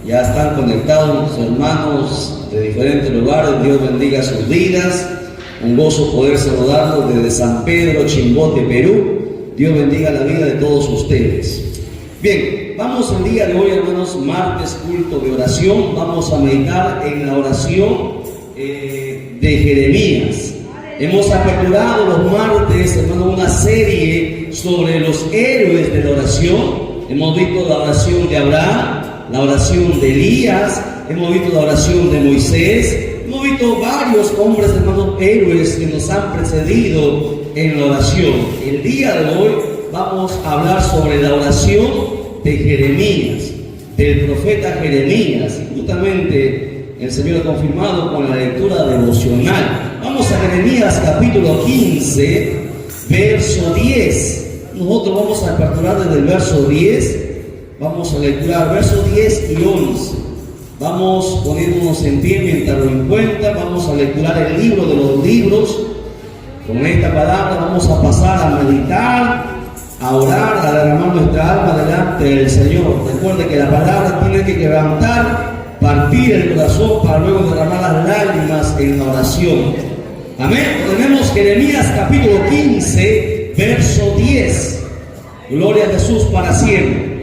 Ya están conectados hermanos de diferentes lugares. Dios bendiga sus vidas. Un gozo poder saludarlos desde San Pedro, Chimbote, Perú. Dios bendiga la vida de todos ustedes. Bien, vamos el día de hoy, hermanos, martes, culto de oración. Vamos a meditar en la oración de Jeremías. Hemos aperturado los martes, hermanos, una serie sobre los héroes de la oración. Hemos visto la oración de Abraham, la oración de Elías, hemos visto la oración de Moisés, hemos visto varios hombres, hermanos, héroes que nos han precedido en la oración. El día de hoy vamos a hablar sobre la oración de Jeremías, del profeta Jeremías. Y justamente el Señor ha confirmado con la lectura devocional. Vamos a Jeremías capítulo 15, verso 10. Nosotros vamos a aperturar desde el verso 10. Vamos a lecturar versos 10 y 11. Vamos poniéndonos en pie mientras lo encuentran. Vamos a lecturar el libro de los libros. Con esta palabra vamos a pasar a meditar, a orar, a derramar nuestra alma delante del Señor. Recuerde que la palabra tiene que quebrantar, partir el corazón para luego derramar las lágrimas en la oración. Amén. Tenemos Jeremías capítulo 15, verso 10. Gloria a Jesús para siempre.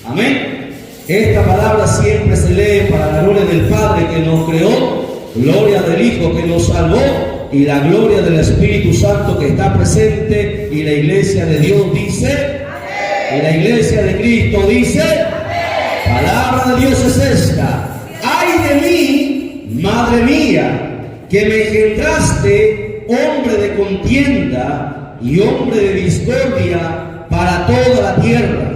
Amén. Esta palabra siempre se lee para la gloria del Padre que nos creó, gloria del Hijo que nos salvó y la gloria del Espíritu Santo que está presente. Y la iglesia de Dios dice amén. Y la iglesia de Cristo dice amén. Palabra de Dios es esta: ay de mí, madre mía, que me engendraste, hombre de contienda y hombre de discordia para toda la tierra.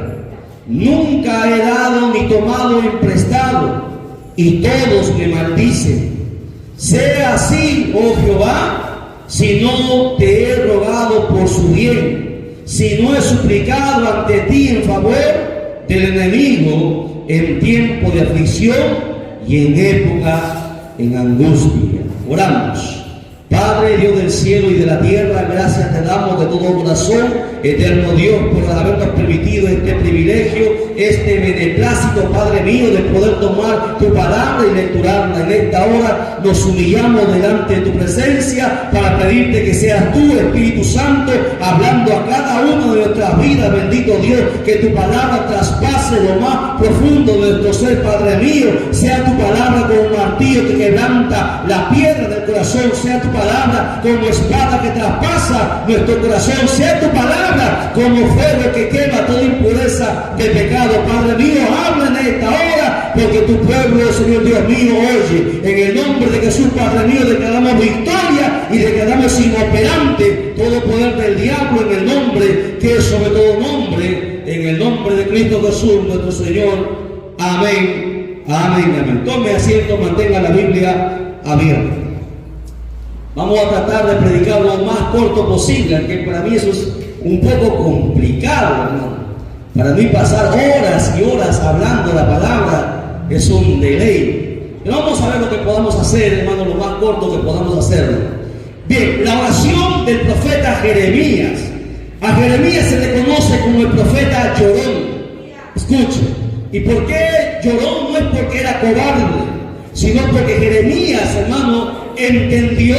Nunca he dado ni tomado en prestado, y todos me maldicen. Sea así, oh Jehová, si no te he rogado por su bien, si no he suplicado ante ti en favor del enemigo en tiempo de aflicción y en época en angustia. Oramos. Padre, Dios del cielo y de la tierra, gracias te damos de todo corazón, eterno Dios, por habernos permitido este privilegio, este beneplácito, Padre mío, de poder tomar tu palabra y lecturarla. En esta hora nos humillamos delante de tu presencia para pedirte que seas tú, Espíritu Santo, hablando a cada uno de nuestras vidas. Bendito Dios, que tu palabra traspase lo más profundo de nuestro ser, Padre mío. Sea tu palabra como un martillo que quebranta la piedra del corazón, sea tu palabra como espada que traspasa nuestro corazón, sea tu palabra como fuego que quema toda impureza de pecado. Padre mío, habla en esta hora, porque tu pueblo, Señor Dios mío, oye. En el nombre de Jesús, Padre mío, declaramos victoria y declaramos inoperante todo poder del diablo, en el nombre que es sobre todo nombre, en el nombre de Cristo Jesús, nuestro Señor. Amén, amén, amén. Tome asiento, mantenga la Biblia abierta. Vamos a tratar de predicar lo más corto posible, aunque para mí eso es un poco complicado, hermano. Para mí pasar horas y horas hablando la palabra es un deleite. Pero vamos a ver lo que podamos hacer, hermano, lo más corto que podamos hacerlo. Bien, la oración del profeta Jeremías. A Jeremías se le conoce como el profeta llorón. Escuche. ¿Y por qué llorón? No es porque era cobarde, sino porque Jeremías, hermano, entendió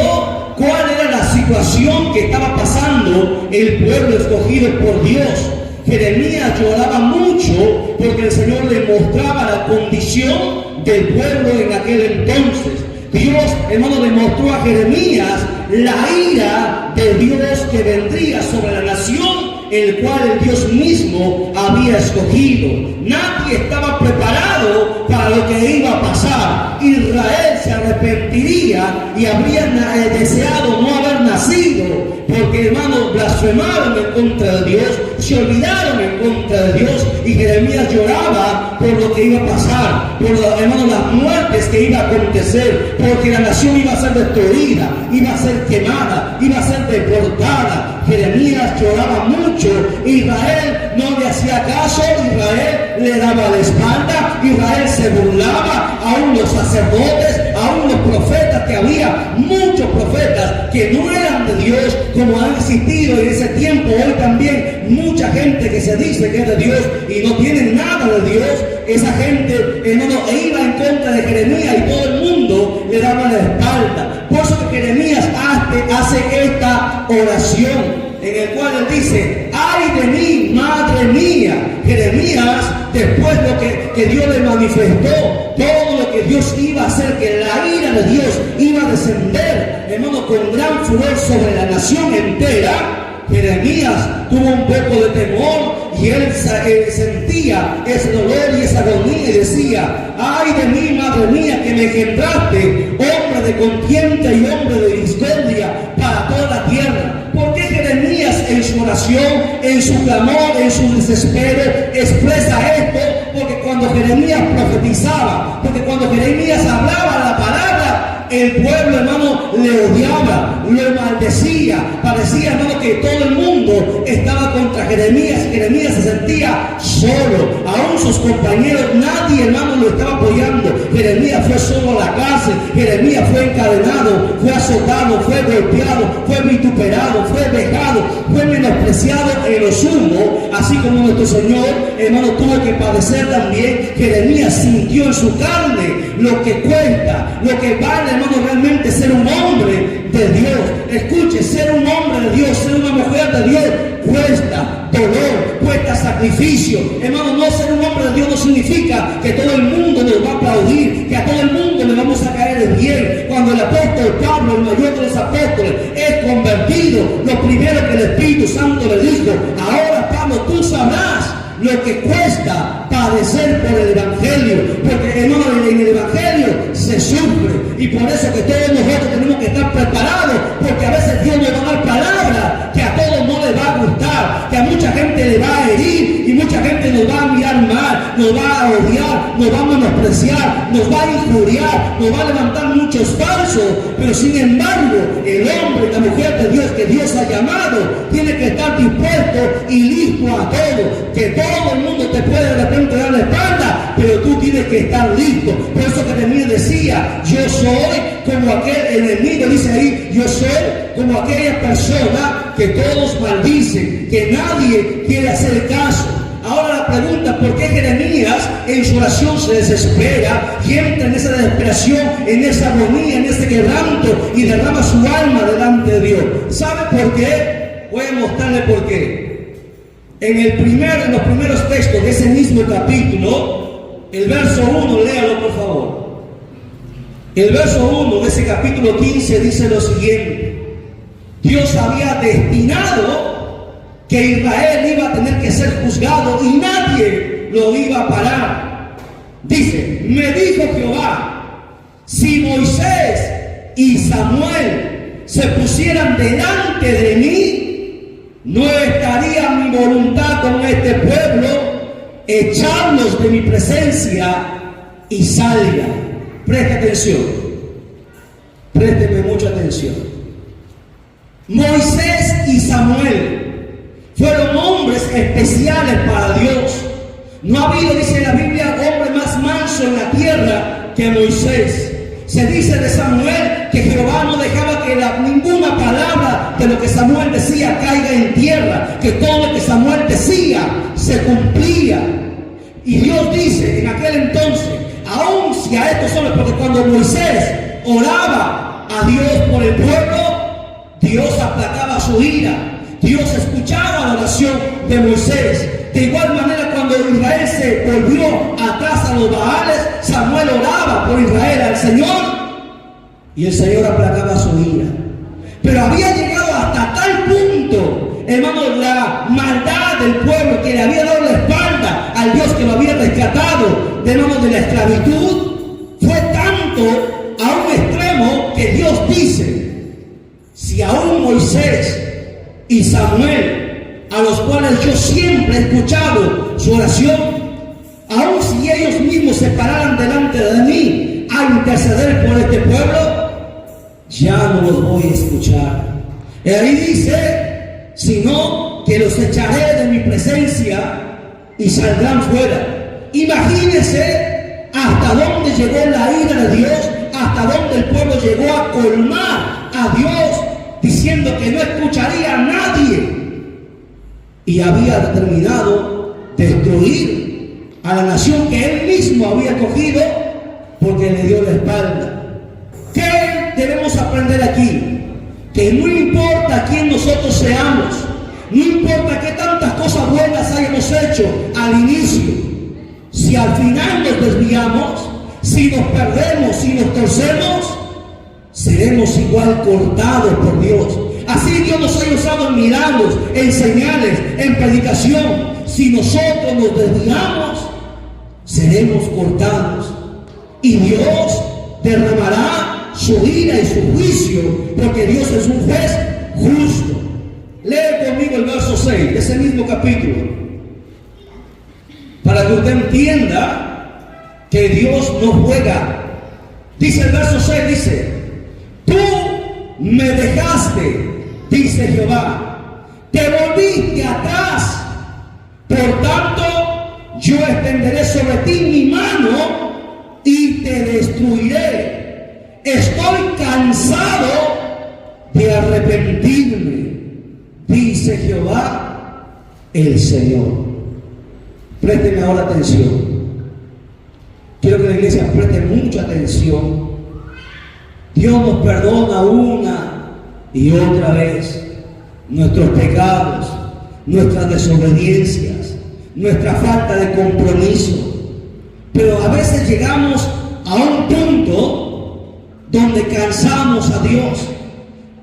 cuál era la situación que estaba pasando el pueblo escogido por Dios. Jeremías lloraba mucho porque el Señor le mostraba la condición del pueblo en aquel entonces. Dios, hermano, le mostró a Jeremías la ira de Dios que vendría sobre la nación, el cual el Dios mismo había escogido. Nadie estaba preparado para lo que iba a pasar. Israel se arrepentiría y habría deseado no haber nacido, porque, hermanos, blasfemaron en contra de Dios, se olvidaron en contra de Dios, y Jeremías lloraba por lo que iba a pasar, por, hermanos, las muertes que iba a acontecer, porque la nación iba a ser destruida, iba a ser quemada, iba a ser deportada. Jeremías lloraba mucho. Israel no le hacía caso, Israel le daba la espalda, Israel se burlaba, aún los sacerdotes, aún los profetas, que había muchos profetas que no eran de Dios, como han existido en ese tiempo. Hoy también muchos mucha gente que se dice que es de Dios y no tiene nada de Dios. Esa gente, hermano, iba en contra de Jeremías y todo el mundo le daba la espalda. Por eso que Jeremías hace esta oración en el cual él dice: ay de mí, madre mía. Jeremías, después de lo que Dios le manifestó, todo lo que Dios iba a hacer, que la ira de Dios iba a descender, hermano, con gran furor sobre la nación entera, Jeremías tuvo un poco de temor y él sentía ese dolor y esa agonía y decía: ay de mí, madre mía, que me engendraste, hombre de contienda y hombre de discordia para toda la tierra. ¿Por qué Jeremías en su oración, en su clamor, en su desespero expresa esto? Porque cuando Jeremías profetizaba, porque cuando Jeremías hablaba la palabra, el pueblo, hermano, le odiaba, lo maldecía. Parecía, hermano, que todo el mundo estaba contra Jeremías. Jeremías se sentía solo. Aún sus compañeros, nadie, hermano, lo estaba apoyando. Jeremías fue solo a la cárcel. Jeremías fue encadenado, fue azotado, fue golpeado, fue vituperado, fue vejado, fue menospreciado en lo sumo. Así como nuestro Señor, hermano, tuvo que padecer también. Jeremías sintió en su carne lo que cuesta, lo que vale, hermano, realmente ser un hombre de Dios. Escuche, ser un hombre de Dios, ser una mujer de Dios, cuesta dolor, cuesta sacrificio. Hermano, no ser un hombre de Dios no significa que todo el mundo nos va a aplaudir, que a todo el mundo le vamos a caer bien. Cuando el apóstol Pablo, el mayor de los apóstoles, es convertido, lo primero que el Espíritu Santo le dijo: ahora, Pablo, tú sabrás lo que cuesta padecer por el Evangelio, porque, hermano, en el Evangelio se sufre, y por eso que todos nosotros tenemos que estar preparados, porque a veces Dios nos va a dar palabras que a todos no les va a gustar, que a mucha gente le va a herir, y mucha gente nos va a mirar mal, nos va a odiar, nos va a menospreciar, nos va a injuriar, nos va a levantar muchos falsos. Pero sin embargo, el hombre y la mujer de Dios que Dios ha llamado tiene que estar dispuesto y listo a todo. Que todo el mundo te puede de repente dar la espalda, pero tú tienes que estar listo. Por eso que Jeremías decía: yo soy como aquel enemigo, dice ahí, yo soy como aquella persona que todos maldicen, que nadie quiere hacer caso. Ahora la pregunta: ¿por qué Jeremías en su oración se desespera y entra en esa desesperación, en esa agonía, en ese quebranto y derrama su alma delante de Dios? ¿Sabe por qué? Voy a mostrarle por qué. En los primeros textos de ese mismo capítulo, el verso 1, léalo por favor. El verso 1 de ese capítulo 15 dice lo siguiente: Dios había destinado que Israel iba a tener que ser juzgado y nadie lo iba a parar. Dice: me dijo Jehová, si Moisés y Samuel se pusieran delante de mí, no estaría mi voluntad con este pueblo, echarlos de mi presencia y salga. Preste atención, présteme mucha atención. Moisés y Samuel fueron hombres especiales para Dios. No ha habido, dice la Biblia, hombre más manso en la tierra que Moisés. Se dice de Samuel que Jehová no dejaba que ninguna palabra de lo que Samuel decía caiga en tierra, que todo lo que Samuel decía se cumplía. Y Dios dice en aquel entonces, aún si a estos hombres, porque cuando Moisés oraba a Dios por el pueblo, Dios aplacaba su ira, Dios escuchaba la oración de Moisés. De igual manera, cuando Israel se volvió atrás a los Baales, Samuel oraba por Israel al Señor y el Señor aplacaba su ira. Pero había llegado hasta tal punto, hermano, la maldad del pueblo, que le había dado la espalda al Dios que lo había rescatado de manos de la esclavitud, fue tanto a un extremo que Dios dice: si aún Moisés y Samuel, a los cuales yo siempre he escuchado su oración, aun si ellos mismos se pararan delante de mí a interceder por este pueblo, ya no los voy a escuchar. Y ahí dice: sino que los echaré de mi presencia y saldrán fuera. Imagínense hasta dónde llegó la ira de Dios, hasta dónde el pueblo llegó a colmar a Dios, diciendo que no escucharía a nadie. y había determinado destruir a la nación que él mismo había cogido porque le dio la espalda. ¿Qué debemos aprender aquí? Que no importa quién nosotros seamos, no importa qué tantas cosas buenas hayamos hecho al inicio, si al final nos desviamos, si nos perdemos, si nos torcemos, seremos igual cortados por Dios. Así Dios nos haya usado en milagros, en señales, en predicación. Si nosotros nos desviamos, seremos cortados. Y Dios derramará su ira y su juicio, porque Dios es un juez justo. Lee conmigo el verso 6 de ese mismo capítulo, para que usted entienda que Dios no juega. Dice el verso 6, dice: tú me dejaste, dice Jehová, te volviste atrás, por tanto yo extenderé sobre ti mi mano y te destruiré. Estoy cansado de arrepentirme, dice Jehová el Señor. Présteme ahora atención. Quiero que la iglesia preste mucha atención. Dios nos perdona una y otra vez nuestros pecados, nuestras desobediencias, nuestra falta de compromiso. Pero a veces llegamos a un punto donde cansamos a Dios.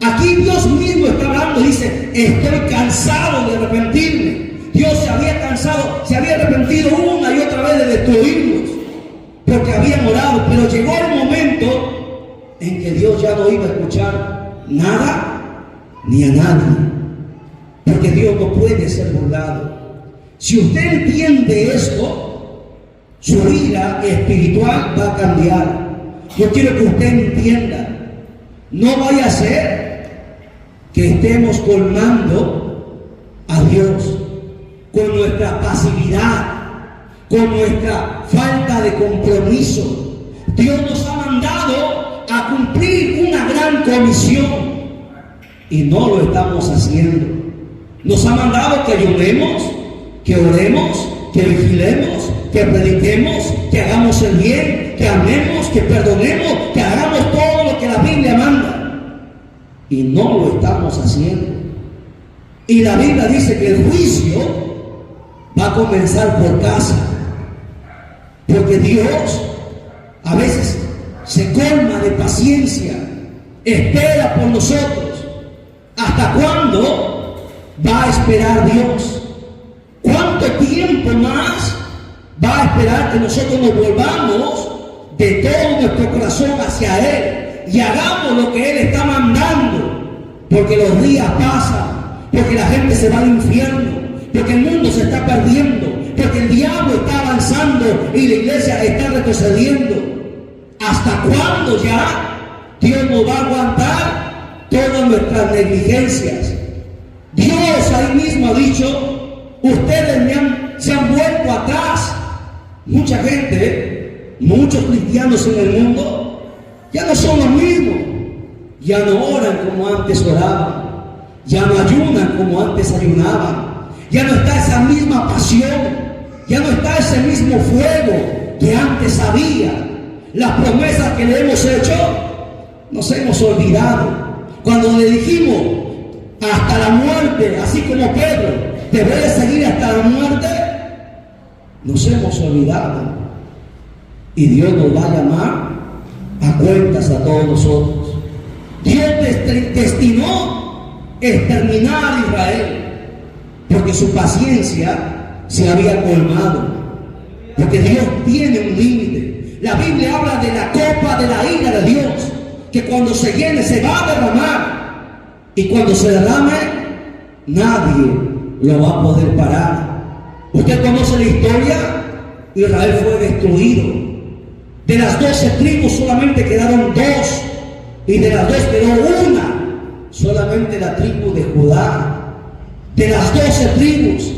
Aquí Dios mismo está hablando, dice: estoy cansado de arrepentirme. Dios se había cansado, se había arrepentido una y otra vez de destruirnos, porque habían orado, pero llegó el momento en que Dios ya no iba a escuchar nada ni a nadie, porque Dios no puede ser burlado. Si usted entiende esto, su vida espiritual va a cambiar. Yo quiero que usted entienda, no vaya a ser que estemos colmando a Dios con nuestra pasividad, con nuestra falta de compromiso. Dios nos ha mandado a cumplir una gran comisión y no lo estamos haciendo. Nos ha mandado que ayunemos, que oremos, que vigilemos, que prediquemos, que hagamos el bien, que amemos, que perdonemos, que hagamos todo lo que la Biblia manda, y no lo estamos haciendo. Y la Biblia dice que el juicio va a comenzar por casa, porque Dios a veces se colma de paciencia, espera por nosotros. ¿Hasta cuándo va a esperar Dios? ¿Cuánto tiempo más va a esperar que nosotros nos volvamos de todo nuestro corazón hacia Él y hagamos lo que Él está mandando? Porque los días pasan, porque la gente se va al infierno, porque el mundo se está perdiendo, porque el diablo está avanzando y la iglesia está retrocediendo. ¿Hasta cuándo ya Dios nos va a aguantar todas nuestras negligencias? Dios ahí mismo ha dicho: ustedes se han vuelto atrás. Mucha gente, muchos cristianos en el mundo ya no son los mismos, ya no oran como antes oraban, ya no ayunan como antes ayunaban, ya no está esa misma pasión, ya no está ese mismo fuego que antes había. Las promesas que le hemos hecho, nos hemos olvidado. Cuando le dijimos hasta la muerte, así como Pedro, te voy a seguir hasta la muerte, nos hemos olvidado. Y Dios nos va a llamar a cuentas a todos nosotros. Dios destinó exterminar a Israel, porque su paciencia se había colmado, porque Dios tiene un límite. La Biblia habla de la copa de la ira de Dios, que cuando se llene se va a derramar, y cuando se derrame nadie lo va a poder parar. Usted conoce la historia. Israel fue destruido. De las 12 tribus solamente quedaron 2, y de las 2 quedó una, solamente la tribu de Judá. De las 12 tribus,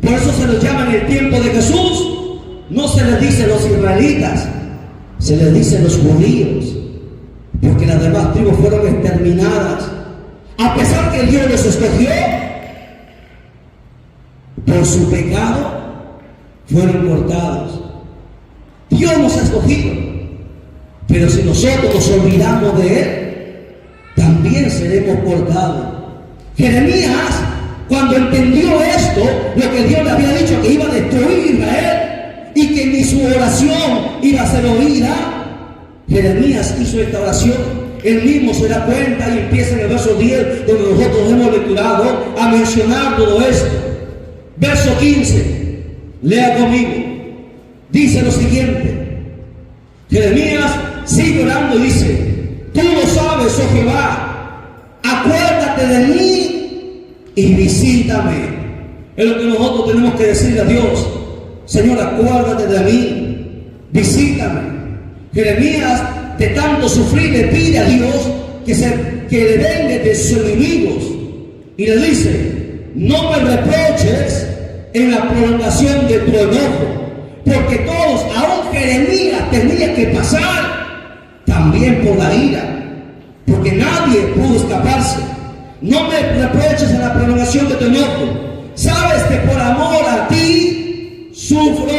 por eso se los llama en el tiempo de Jesús, no se les dice los israelitas, se les dice los judíos, porque las demás tribus fueron exterminadas. A pesar que Dios los escogió, por su pecado fueron cortados. Dios nos ha escogido, pero si nosotros nos olvidamos de Él, también seremos cortados. Jeremías, cuando entendió esto, lo que Dios le había dicho, que iba a destruir Israel y que ni su oración iba a ser oída, Jeremías hizo esta oración. Él mismo se da cuenta y empieza en el verso 10, donde nosotros hemos lecturado, a mencionar todo esto. Verso 15, lea conmigo. Dice lo siguiente: Jeremías sigue orando y dice: tú lo sabes, oh Jehová, acuérdate de mí y visítame. Es lo que nosotros tenemos que decirle a Dios: Señor, acuérdate de mí, visítame. Jeremías, de tanto sufrir, le pide a Dios que le vengue de sus enemigos y le dice: no me reproches en la prolongación de tu enojo, porque todos, aún Jeremías, tenía que pasar también por la ira, porque nadie pudo escaparse. No me reproches en la prolongación de tu enojo. Sabes que por amor a ti sufro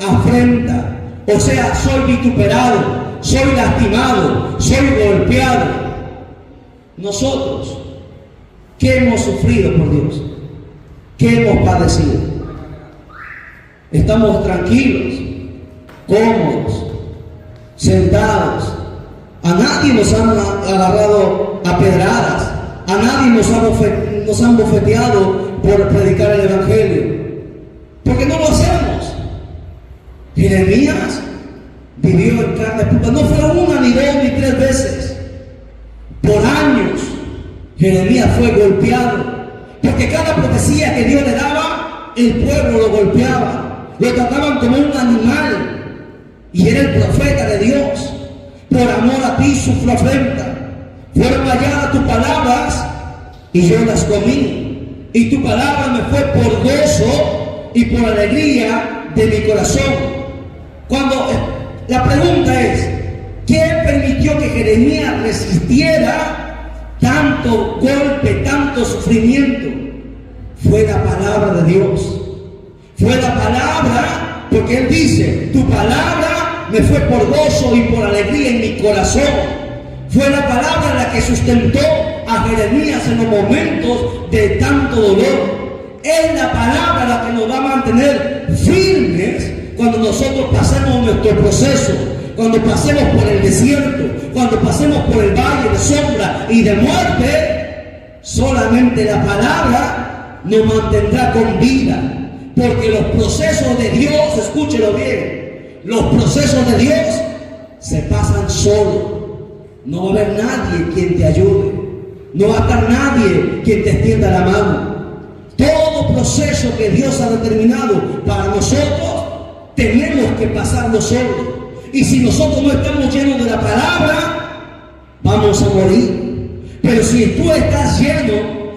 afrenta, o sea, soy vituperado, soy lastimado, soy golpeado. Nosotros, ¿qué hemos sufrido por Dios? ¿Qué hemos padecido? Estamos tranquilos, cómodos, sentados. A nadie nos han agarrado a pedradas, a nadie nos han bofeteado por predicar el Evangelio, porque no lo hacemos. Jeremías vivió en carne pura, no fue una, ni dos, ni tres veces. Por años Jeremías fue golpeado, porque cada profecía que Dios le daba, el pueblo lo golpeaba, lo trataban como un animal, y era el profeta de Dios. Por amor a ti sufro afrenta, fueron halladas tus palabras y yo las comí, y tu palabra me fue por gozo y por alegría de mi corazón. Cuando la pregunta es: ¿quién permitió que Jeremías resistiera tanto golpe, tanto sufrimiento? Fue la palabra de Dios. Fue la palabra, porque él dice: tu palabra me fue por gozo y por alegría en mi corazón. Fue la palabra la que sustentó a Jeremías en los momentos de tanto dolor. Es la palabra la que nos va a mantener firmes cuando nosotros pasemos nuestro proceso, cuando pasemos por el desierto, cuando pasemos por el valle de sombra y de muerte. Solamente la palabra nos mantendrá con vida, porque los procesos de Dios, escúchelo bien, los procesos de Dios se pasan solos. No va a haber nadie quien te ayude, no va a estar nadie quien te extienda la mano. Todo proceso que Dios ha determinado para nosotros, tenemos que pasarlo solos. Y si nosotros no estamos llenos de la palabra, vamos a morir. Pero si tú estás lleno,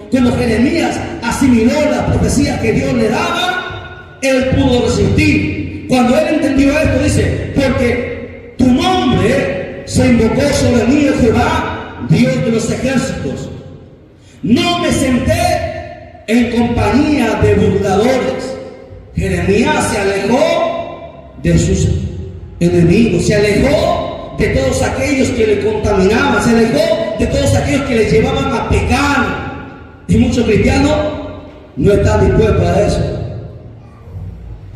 como Jeremías asimiló las profecías que Dios le daba, él pudo resistir. Cuando él entendió esto, dice: porque tu nombre se invocó sobre mí, oh Jehová, Dios de los ejércitos. No me senté en compañía de burladores. Jeremías se alejó de sus enemigos, se alejó de todos aquellos que le contaminaban, se alejó de todos aquellos que le llevaban a pecar. Y muchos cristianos no están dispuestos a eso.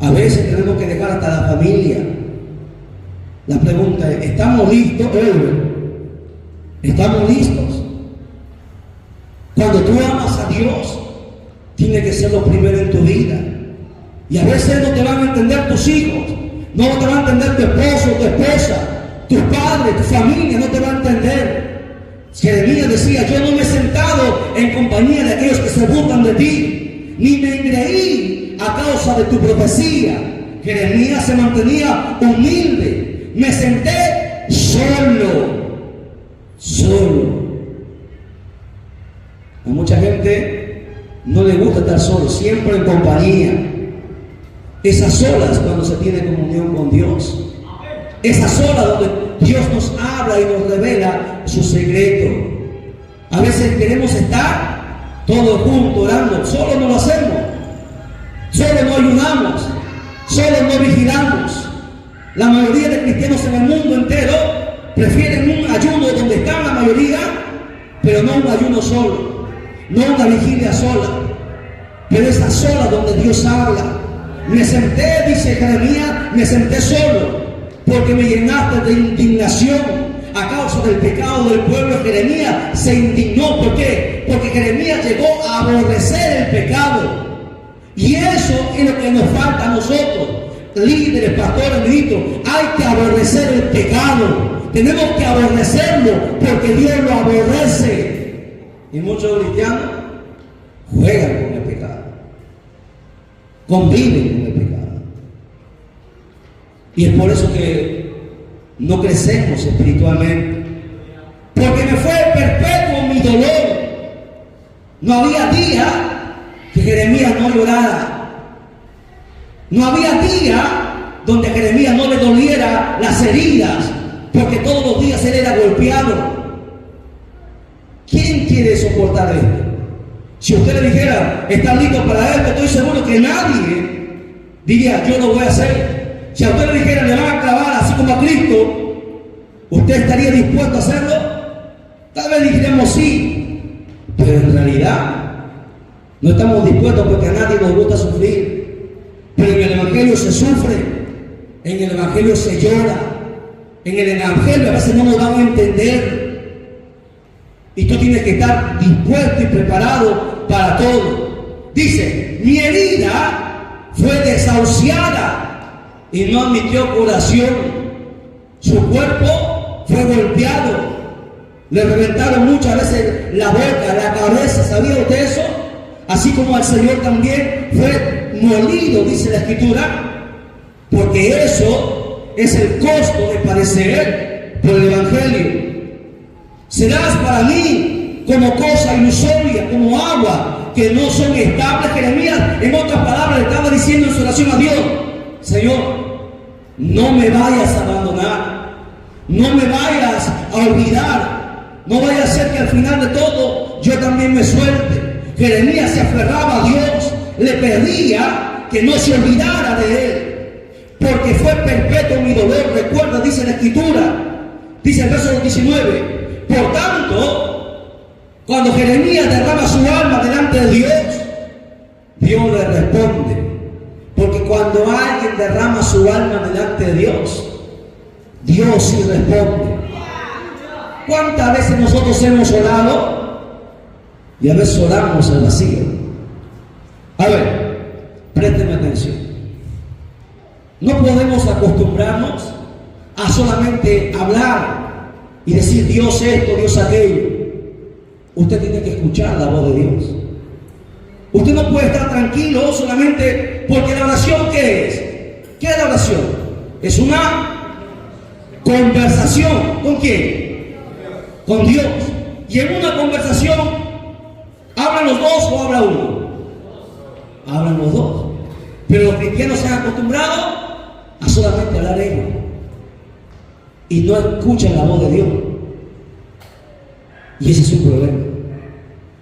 A veces tenemos que dejar hasta la familia. La pregunta es: ¿estamos listos? ¿Estamos listos? Cuando tú amas a Dios, tiene que ser lo primero en tu vida. Y a veces no te van a entender tus hijos, no te va a entender tu esposo, tu esposa, tus padres, tu familia, no te va a entender. Jeremías decía: yo no me he sentado en compañía de aquellos que se burlan de ti, ni me engreí a causa de tu profecía. Jeremías se mantenía humilde. Me senté solo. A mucha gente no le gusta estar solo, siempre en compañía. Esas solas cuando se tiene comunión con Dios. Esas solas donde Dios nos habla y nos revela su secreto. A veces queremos estar todos juntos orando, solo no lo hacemos. ayunamos, solo no vigilamos. La mayoría de cristianos en el mundo entero prefieren un ayuno donde están la mayoría, pero no un ayuno solo, no una vigilia sola, pero esa sola donde Dios habla. Me senté, dice Jeremías, me senté solo, porque me llenaste de indignación a causa del pecado del pueblo. Jeremías se indignó. ¿Por qué? Porque Jeremías llegó a aborrecer el pecado. Y eso es lo que nos falta a nosotros, líderes, pastores, ministros. Hay que aborrecer el pecado. Tenemos que aborrecerlo porque Dios lo aborrece. Y muchos cristianos juegan con el pecado, conviven con el pecado. Y es por eso que no crecemos espiritualmente. Porque me fue perpetuo mi dolor. No había día que Jeremías no llorara. No había día donde a Jeremías no le doliera las heridas, porque todos los días él era golpeado. ¿Quién quiere soportar esto? Si usted le dijera, ¿está listo para esto? Estoy seguro que nadie diría, yo lo voy a hacer. Si a usted le dijera, le van a clavar así como a Cristo, ¿usted estaría dispuesto a hacerlo? Tal vez diríamos sí, pero en realidad no estamos dispuestos porque a nadie nos gusta sufrir. Pero en el Evangelio se sufre, en el Evangelio se llora, en el Evangelio a veces no nos dan a entender. Y tú tienes que estar dispuesto y preparado para todo. Dice, mi herida fue desahuciada y no admitió curación. Su cuerpo fue golpeado. Le reventaron muchas veces la boca, la cabeza. ¿Sabía usted eso? Así como al Señor también fue molido, dice la Escritura. Porque eso es el costo de padecer por el Evangelio. Serás para mí como cosa ilusoria, como agua que no son estables. Jeremías, en otras palabras, le estaba diciendo en su oración a Dios: Señor, no me vayas a abandonar, no me vayas a olvidar, no vaya a ser que al final de todo yo también me suelte. Jeremías se aferraba a Dios, le pedía que no se olvidara de él, porque fue perpetuo mi dolor. Recuerda, dice la Escritura, dice el verso 19. Por tanto, cuando Jeremías derrama su alma delante de Dios, Dios le responde. Porque cuando alguien derrama su alma delante de Dios, Dios sí responde. ¿Cuántas veces nosotros hemos orado y a veces oramos al vacío? A ver, présteme atención. No podemos acostumbrarnos a solamente hablar y decir Dios esto, Dios aquello. Usted tiene que escuchar la voz de Dios. Usted no puede estar tranquilo solamente porque la oración, ¿qué es? ¿Qué es la oración? Es una conversación. ¿Con quién? Con Dios. Y en una conversación, ¿hablan los dos o habla uno? Hablan los dos. Pero los cristianos se han acostumbrado a solamente hablar ellos y no escuchan la voz de Dios. Y ese es un problema.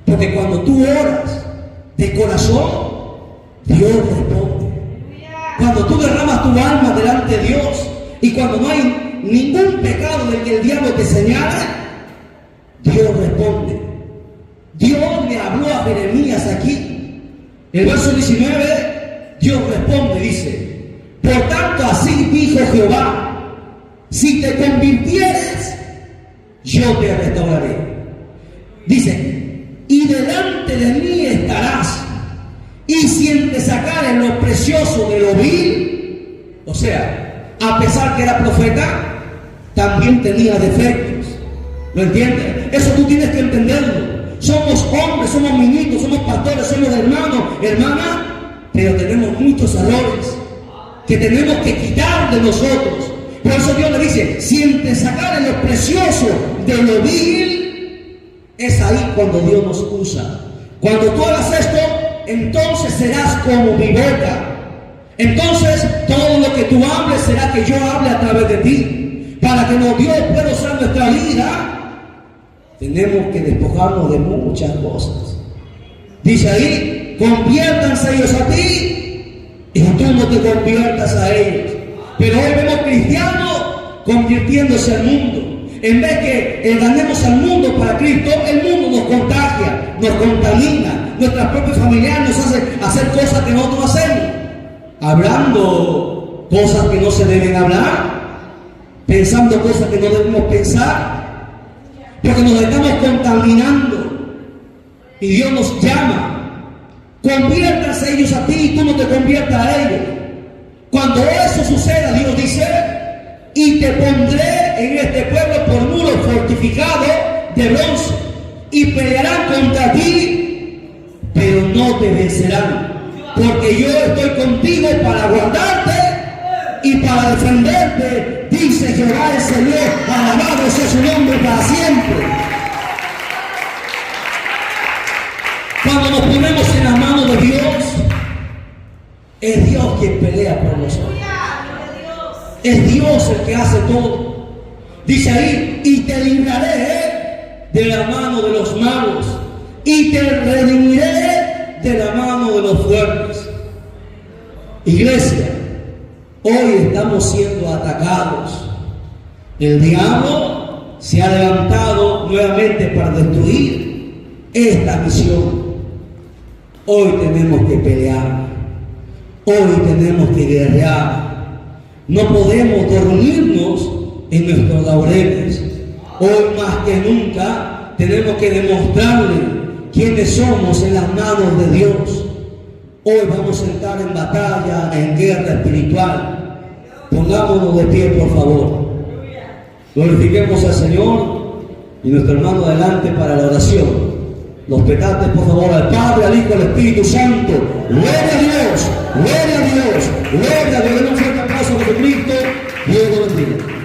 Porque cuando tú oras de corazón, Dios responde. Cuando tú derramas tu alma delante de Dios y cuando no hay ningún pecado del que el diablo te señala, Dios responde. Dios le habló a Jeremías aquí. El verso 19, Dios responde, dice: por tanto así dijo Jehová, si te convirtieres, yo te restauraré. Dice, y delante de mí estarás, y si te sacares lo precioso de lo vil. O sea, a pesar que era profeta, también tenía defectos. ¿Lo entiendes? Eso tú tienes que entenderlo. Somos hombres, somos ministros, somos pastores, somos hermanos, hermanas, pero tenemos muchos errores que tenemos que quitar de nosotros. Por eso Dios le dice, si te sacares lo precioso de lo vil, es ahí cuando Dios nos usa. Cuando tú hagas esto, entonces serás como mi boca. Entonces todo lo que tú hables será que yo hable a través de ti. Para que Dios pueda usar nuestra vida, tenemos que despojarnos de muchas cosas. Dice ahí, conviértanse ellos a ti tú no te conviertas a ellos. Pero hoy vemos cristianos convirtiéndose al mundo. En vez que ganemos al mundo para Cristo, el mundo nos contagia, nos contamina. Nuestras propias familiares nos hacen hacer cosas que nosotros hacemos. Hablando cosas que no se deben hablar, pensando cosas que no debemos pensar, porque nos estamos contaminando. Y Dios nos llama: conviértanse ellos a ti y tú no te conviertas a ellos. Cuando eso suceda, Dios dice: y te pondré en este pueblo por muro fortificado de bronce, y pelearán contra ti, pero no te vencerán, porque yo estoy contigo para guardarte y para defenderte, dice Jehová el Señor. Alabado sea su nombre para siempre. Cuando nos ponemos en las manos de Dios, es Dios quien pelea por nosotros. Es Dios el que hace todo. Dice ahí: y te libraré de la mano de los malos, y te redimiré de la mano de los fuertes. Iglesia, hoy estamos siendo atacados. El diablo se ha levantado nuevamente para destruir esta misión. Hoy tenemos que pelear. Hoy tenemos que guerrear. No podemos dormirnos en nuestros laureles. Hoy más que nunca tenemos que demostrarle quiénes somos en las manos de Dios. Hoy vamos a entrar en batalla, en guerra espiritual. Pongámonos de pie, por favor. Glorifiquemos al Señor y nuestro hermano adelante para la oración. Los petantes, por favor, al Padre, al Hijo, al Espíritu Santo. Gloria a Dios, gloria a Dios, gloria a Dios. Un fuerte aplauso a Jesucristo. Dios lo bendiga.